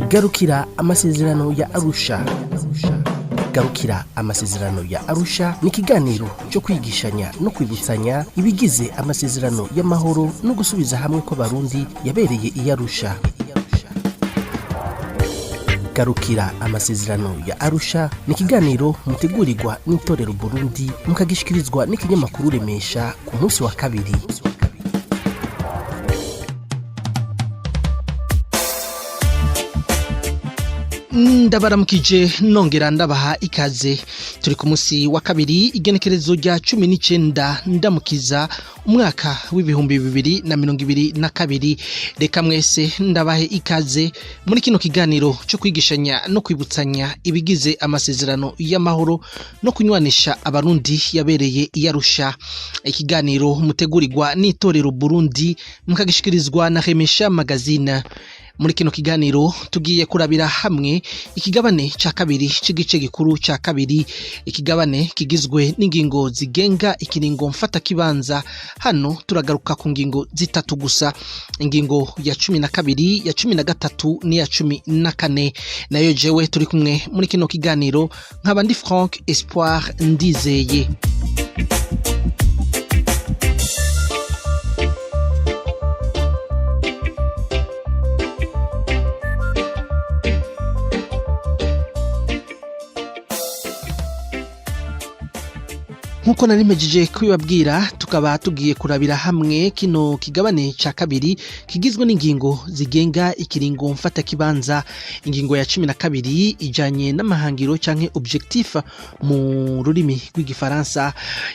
Garukira amasezerano ya Arusha. Garukira amasezerano ya Arusha ni ikiganiro cyo kwigishanya no kwibutsanya ibigize amasezerano y'amahoro no gusubiza hamwe kw'abarundi yabereye i Arusha. Garukira amasezerano ya Arusha ni ikiganiro mutegurirwa n'itorero Burundi mukagishikirizwa n'ikinyamakuru Remesha ku munsi wa kabiri. Ndabaramukije nongera ndabaha ikaze. Turi ku munsi wa kabiri igenekerezo rya 19 ndamukiza umwaka w'ibihumbi 2022. Reka mwese ndabahe ikaze muri kino kiganiro cyo kwigishanya no kwibutsanya ibigize amasezerano y'amahoro no kunywanisha abarundi yabereye i Arusha. Ikiganiro mutegurirwa n'itorero Burundi mukagishikirizwa na Remesha magazine. Muri kino kiganiro tugiye kurabira hamwe ikigabane ca kabiri c'igice gikuru ca kabiri, ikigabane kigizwe n'ingingo zigenga ikiringo mfata kibanza. Hano turagaruka ku ngingo zitatu gusa, ingingo ya 12, ya 13 n'iya 14. Nayo jewe turi kumwe muri kino kiganiro nkaba ndi Frank Espoir Ndizeye. Nkuko narimejeje kwibabwira, tukaba tugiye kurabira hamwe kino kigabane ca kabiri kigizwe n'ingingo zigenga ikiringo mfata kibanza. Ingingo ya 12 ijanye n'amahangiro canke objectif mu rurimi rw'igifaransa.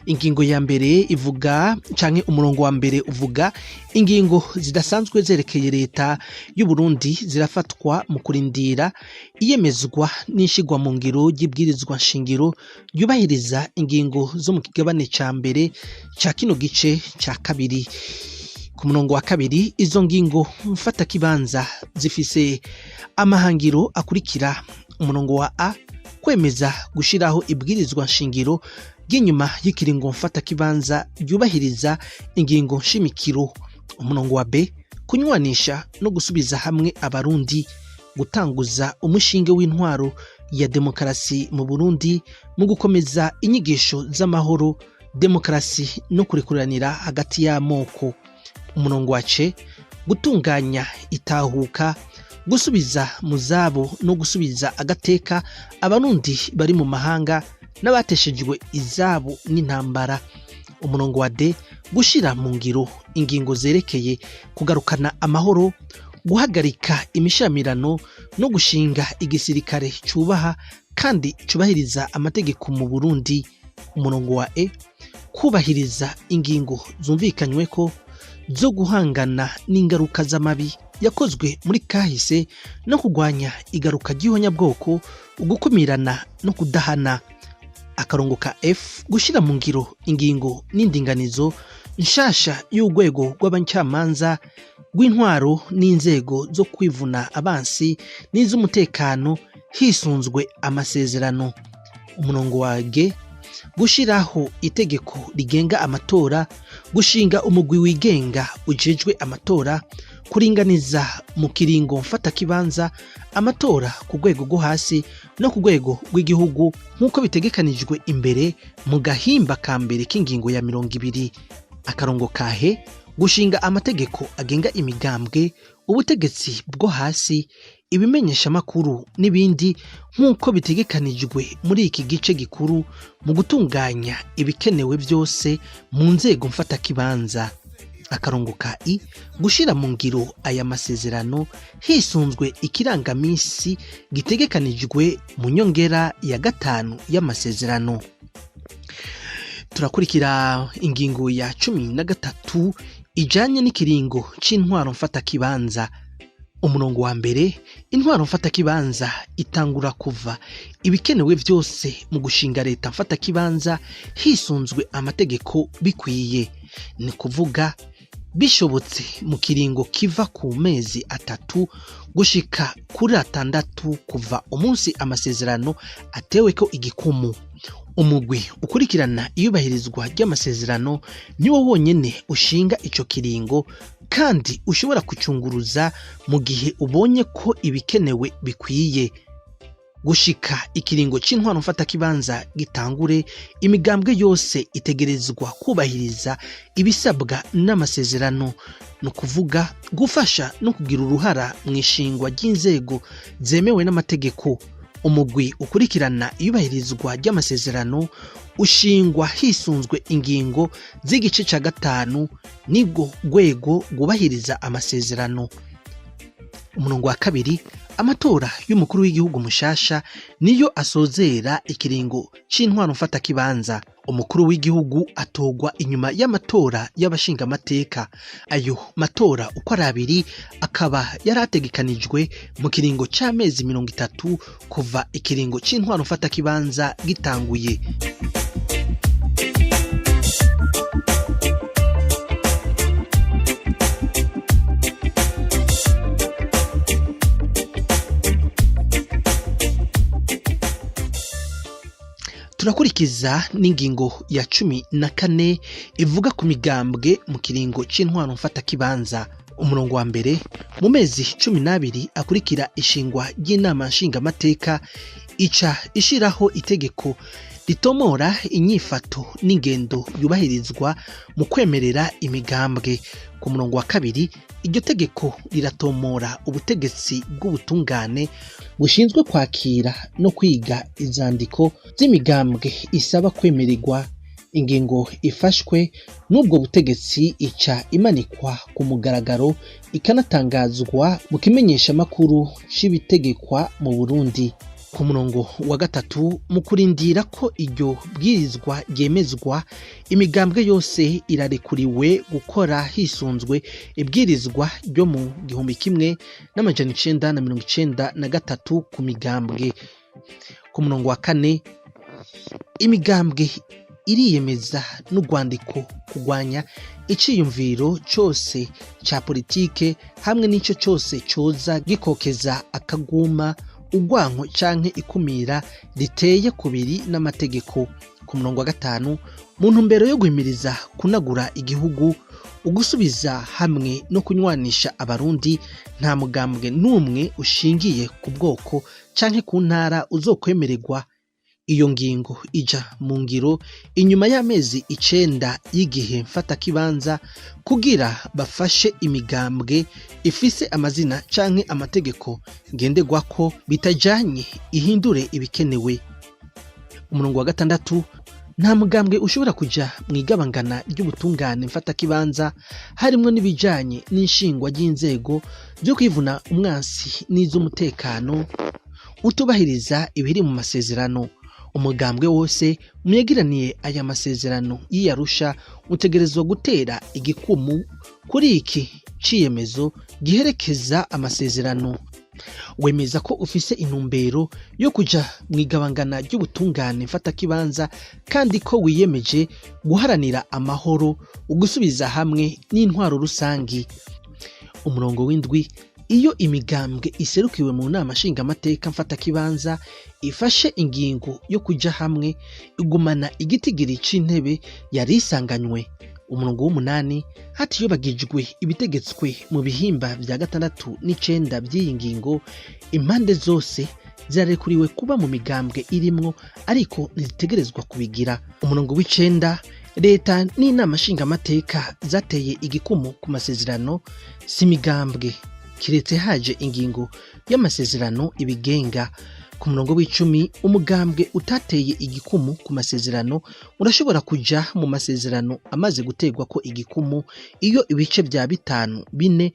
Ingingo ya mbere ivuga canke umurongo wa mbere uvuga ingingo zidasanzwe zerekeye leta y'u Burundi zirafatwa mu kurindira iyemezwa n'ishigwa mu ngiro y'ibwirizwa nshingiro yubahiriza ingingo zo mu kigabane ca mbere ca kino gice ca kabiri. Ku murongo wa kabiri, izo ngingo mfata kibanza zifise amahangiro akurikira: umurongo wa A, kwemeza gushiraho ibwirizwa nshingiro ry'inyuma y'ikiringo mfata kibanza yubahiriza ingingo nshimikiro. Umurongo wa B, kunywanisha no gusubiza hamwe abarundi, gutanguza umushinge w'intwaro ya demokarasi mu Burundi mu gukomeza inyigisho z'amahoro, demokarasi no kurekuranira hagati y'amoko. Umurongo wa C, gutunganya itahuka, gusubiza mu zabo no gusubiza agateka abarundi bari mu mahanga n'abateshejwe izabo n'intambara. Umurongo wa D, gushira mu ngiro ingingo zerekeye kugarukana amahoro, guhagarika imishamirano no gushinga igisirikare cubaha kandi cubahiriza amategeko mu Burundi. Umurongo wa E, kubahiriza ingingo zumvikanyweko zo guhangana n'ingaruka z'amabi yakozwe muri kahise no kugwanya igaruka ry'ihonyabwoko, ugukumirana no kudahana. Akarongo ka F, gushira mu ngiro ingingo n'indinganizo nshasha y'urwego rw'abancamanza rw'intwaro n'inzego zo kwivuna abansi n'iz'umutekano hisunzwe amasezerano. Umurongo wa G, gushiraho itegeko rigenga amatora, gushinga umugwi wigenga ujejwe amatora, kuringaniza mu kiringo mfata kibanza amatora ku rwego rwo hasi no ku rwego rw'igihugu nk'uko bitegekanijwe imbere mu gahimba ka mbere k'ingingo ya 20. Akarongo kahe, gushinga amategeko agenga imigambwe, ubutegetsi bwo hasi, ibimenyesha makuru n'ibindi nk'uko bitegekanijwe muri iki gice gikuru mu gutunganya ibikenewe byose mu nzego mfata kibanza. Akarongo ka I, gushira mu ngiro aya masezerano hisunzwe ikirangamisi gitegekanijwe mu nyongera ya 5 y'amasezerano. Turakurikira ingingo ya 13 ijanye n'ikiringo c'intwaro mfata kibanza. Umurongo wa mbere, intwaro mfata kibanza itangura kuva ibikenewe byose mu gushinga leta mfata kibanza hisunzwe amategeko bikwiye, ni kuvuga bishobotse mu kiringo kiva ku mezi 3 gushika kuri 6 kuva umunsi amasezerano ateweko igikumu. Umugwi ukurikirana iyubahirizwa ry'amasezerano niwo wonyene ushinga ico kiringo kandi ushobora kucunguruza mu gihe ubonye ko ibikenewe bikwiye. Gushika ikiringo c'intwaro mfata kibanza gitangure, imigambwe yose itegerezwa kubahiriza ibisabwa n'amasezerano, no kuvuga gufasha no kugira uruhara mw'ishingwa ry'inzego zemewe n'amategeko. Umugwi ukurikirana iyubahirizwa ry'amasezerano ushingwa hisunzwe ingingo z'igice ca 5 nibwo rwego rwubahiriza amasezerano. Umurongo wa 2, amatora y'umukuru w'igihugu mushasha niyo asozera ikiringo c'intwaro mfata kibanza. Umukuru w'igihugu atogwa inyuma y'amatora y'abashinga amateka. Ayo matora uko ari 2 akaba yarategekanijwe mu kiringo c'amezi 30 kuva ikiringo c'intwaro mfata kibanza gitanguye. Turakurikiza n'ingingo ya 14 ivuga ku migambwe mu kiringo c'intwaro mfata kibanza. Umurongo wa 1, mu mezi 12 akurikira ishingwa ry'inama nshinga amateka ica ishiraho itegeko ritomora inyifato n'ingendo yubahirizwa mu kwemerera imigambwe. Ku murongo wa 2, iryo tegeko riratomora ubutegetsi bw'ubutungane bushinzwe kwakira no kwiga izandiko z'imigambwe isaba kwemererwa. Ingingo ifashwe n'ubwo butegetsi ica imanikwa ku mugaragaro ikanatangazwa mu kimenyesha makuru c'ibitegekwa mu Burundi. Ku murongo wa 3, mu kurindira ko iryo bwirizwa ryemezwa, imigambwe yose irarekuriwe gukora hisunzwe ibwirizwa ryo mu 1993 ku migambwe. Ku murongo wa 4, imigambwe iriyemeza n'urwandiko kugwanya iciyumviro cose ca politike hamwe n'ico cose coza gikokeza akaguma, urwanko canke ikumira riteye kubiri n'amategeko. Ku murongo wa 5, mu ntumbero yo guhimiriza kunagura igihugu, ugusubiza hamwe no kunywanisha abarundi, nta mugambwe n'umwe ushingiye ku bwoko canke ku ntara uzokwemererwa. Iyo ngingo ija mu ngiro inyuma y'amezi 9 y'igihe mfata kibanza kugira bafashe imigambwe ifise amazina canke amategeko ngenderwako bitajanye ihindure ibikenewe. Umurongo wa 6, nta mugambwe ushobora kuja mw'igabangana ry'ubutungane mfata kibanza harimwo n'ibijanye n'inshingwa ry'inzego byo kwivuna umwansi n'iz'umutekano utubahiriza ibiri mu masezerano. Umugambwe wose umyegiraniye aya masezerano y'Arusha utegerezwa gutera igikumu kuri iki ciyemezo giherekeza amasezerano. Wemeza ko ufise intumbero yo kuja mw'igabangana ry'ubutungane mfata kibanza kandi ko wiyemeje guharanira amahoro, ugusubiza hamwe n'intwaro rusangi. Umurongo w'indwi, iyo imigambwe iserukiwe mu nama nshinga amateka mfata kibanza ifashe ingingo yo kuja hamwe, igumana igitigiri c'intebe yari isanganywe. Umurongo w'umunani, hatiyobagijwe ibitegetswe mu bihimba vya 6 n'9 by'iyi ngingo, impande zose zarekuriwe kuba mu migambwe irimwo ariko ntizitegerezwa kubigira. Umurongo w'9, leta n'inama nshinga amateka zateye igikumu ku masezerano si migambwe kiretse haje ingingo y'amasezerano ibigenga. Ku murongo w'10, umugambwe utateye igikumu ku masezerano urashobora kuja mu masezerano amaze gutegwa ko igikumu iyo ibice vya 5/4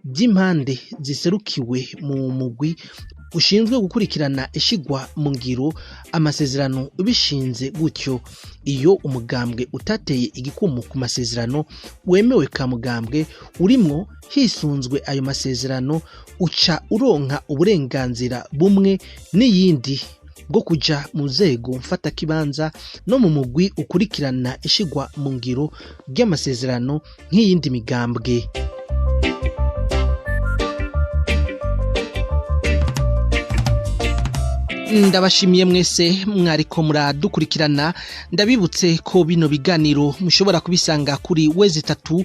by'impande ziserukiwe mu mugwi ushinzwe gukurikirana ishigwa mu ngiro amasezerano bishinze gutyo. Iyo umugambwe utateye igikumu ku masezerano wemewe ka mugambwe urimwo hisunzwe ayo masezerano uca uronka uburenganzira bumwe n'iyindi bwo kuja mu nzego mfata kibanza no mu mugwi ukurikirana ishigwa mu ngiro ry'amasezerano nk'iyindi migambwe. ndabashimiye mwese mwariko muradukurikirana. Ndabibutse ko bino biganiro mushobora kubisanga kuri wezi3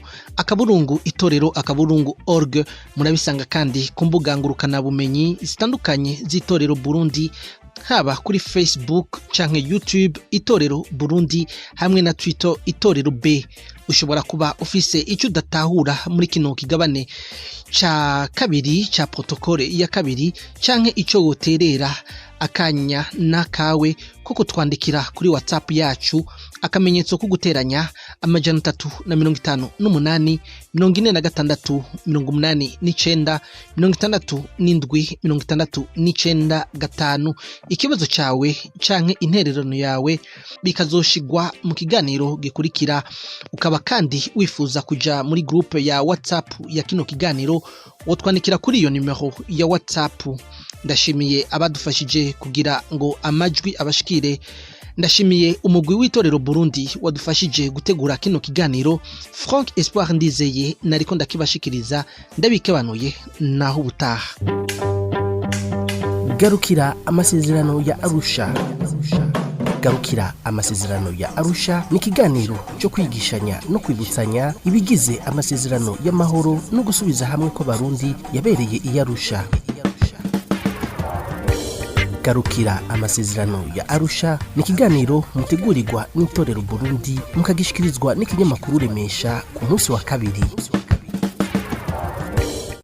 @itorero.org. Murabisanga kandi ku mbuga ngurukana bumenyi zitandukanye z'itorero Burundi, haba kuri Facebook canke YouTube Itorero Burundi, hamwe na Twitter Itorero B. Ushobora kuba ufise icyo udatahura muri kino kigabane ca kabiri ca protokole ya kabiri, canke ico woterera akanya nakawe kuko twandikira kuri WhatsApp yacu akamenyetso ko guteranya 358 46 89 67 ikibazo cawe canke intererano yawe bikazoshigwa mu kiganiro gikurikira. Ukaba kandi wifuza kuja muri groupe ya WhatsApp ya kino kiganiro, wotwandikira kuri iyo numero ya WhatsApp. Ndashimiye abadufashije kugira ngo amajwi abashikire. Ndashimiye umugwi w'itorero Burundi wadufashije gutegura kino kiganiro. Frank Espoir Ndizeye nariko ndakibashikiriza, ndabikebanuye naho ubutaha. Garukira amasezerano ya Arusha. Garukira amasezerano ya Arusha ni ikiganiro cyo kwigishanya no kwibutsanya ibigize amasezerano y'amahoro no gusubiza hamwe ko Barundi yabereye i Arusha. Garukira amasezerano ya Arusha ni ikiganiro mutegurirwa n'itorero Burundi, mukagishikirizwa n'ikinyamakuru Remesha ku munsi wa kabiri.